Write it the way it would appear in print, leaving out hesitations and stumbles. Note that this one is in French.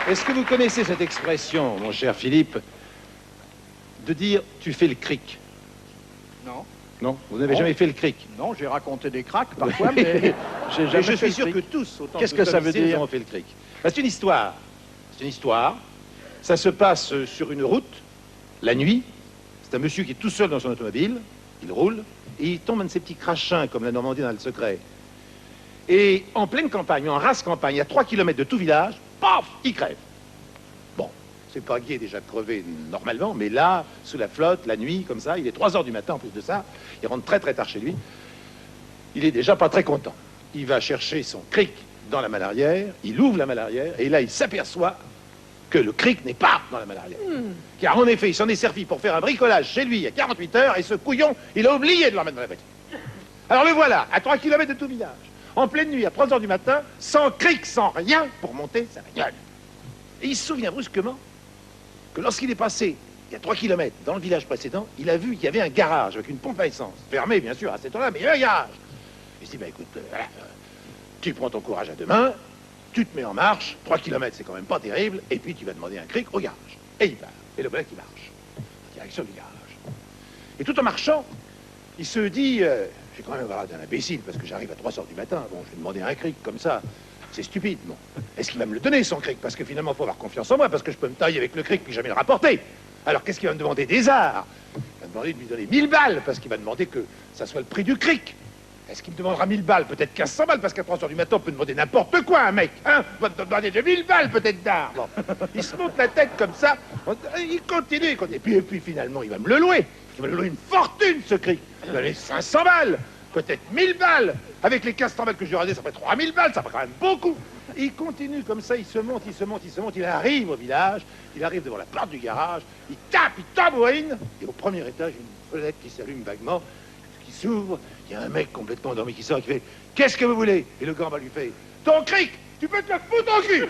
Est-ce que vous connaissez cette expression, mon cher Philippe, de dire « tu fais le cric » ? Non. Non, vous n'avez Non. jamais fait le cric. Non, j'ai raconté des cracks parfois, mais j'ai Et jamais je fait suis sûr le que cric. tous, autant Qu'est-ce que que ça veut ici, nous dire? avons fait le cric. Ben, c'est une histoire. C'est une histoire. Ça se passe sur une route, la nuit. C'est un monsieur qui est tout seul dans son automobile. Il roule et il tombe un de ces petits crachins comme la Normandie dans le secret. Et en pleine campagne, en race campagne, à 3 km de tout village, paf, il crève. Bon, c'est pas Guy est déjà crevé normalement, mais là, sous la flotte, la nuit, comme ça, il est 3 heures du matin en plus de ça, il rentre très très tard chez lui. Il est déjà pas très content. Il va chercher son cric dans la malle arrière, il ouvre la malle arrière, et là il s'aperçoit que le cric n'est pas dans la malle arrière. Car en effet, il s'en est servi pour faire un bricolage chez lui il y a 48 heures, et ce couillon, il a oublié de l'emmener dans la voiture. Alors le voilà, à 3 km de tout village, en pleine nuit, à 3 heures du matin, sans cric, sans rien, pour monter sa bagnole. Et il se souvient brusquement que lorsqu'il est passé, il y a 3 km dans le village précédent, il a vu qu'il y avait un garage avec une pompe à essence, fermé bien sûr à cette heure-là, mais il y avait un garage. Il se dit, bah écoute, voilà, tu prends ton courage à deux mains, tu te mets en marche, 3 km c'est quand même pas terrible, et puis tu vas demander un cric au garage. Et il part, et le voilà qui marche, en direction du garage. Et tout en marchant, il se dit, je vais quand même avoir d'un imbécile, parce que j'arrive à 3 heures du matin, bon, je vais demander un cric comme ça, c'est stupide, bon. Est-ce qu'il va me le donner, son cric? Parce que finalement, il faut avoir confiance en moi, parce que je peux me tailler avec le cric puis jamais le rapporter. Alors qu'est-ce qu'il va me demander? Des arts. Il va me demander de lui donner 1000 balles, parce qu'il va demander que ça soit le prix du cric. Est-ce qu'il me demandera 1000 balles? Peut-être 1500 balles, parce qu'à 3 heures du matin, on peut demander n'importe quoi, un mec, hein? On va te demander 2000 balles, peut-être d'art. Bon. Il se monte la tête comme ça, il continue, il continue. Et puis finalement, il va me le louer. Il va me louer une fortune, ce cric. Il va me donner 500 balles, peut-être 1000 balles. Avec les 1500 balles que je lui ai données, ça fait 3000 balles, ça fait quand même beaucoup. Il continue comme ça, il se monte, il se monte, il se monte, il arrive au village, il arrive devant la porte du garage, il tape, il tambourine, et au premier étage, une fenêtre qui s'allume vaguement, qui s'ouvre, il y a un mec complètement endormi qui sort, qui fait « Qu'est-ce que vous voulez ?» Et le gambin lui fait « Ton cric, tu peux te le foutre au cul !»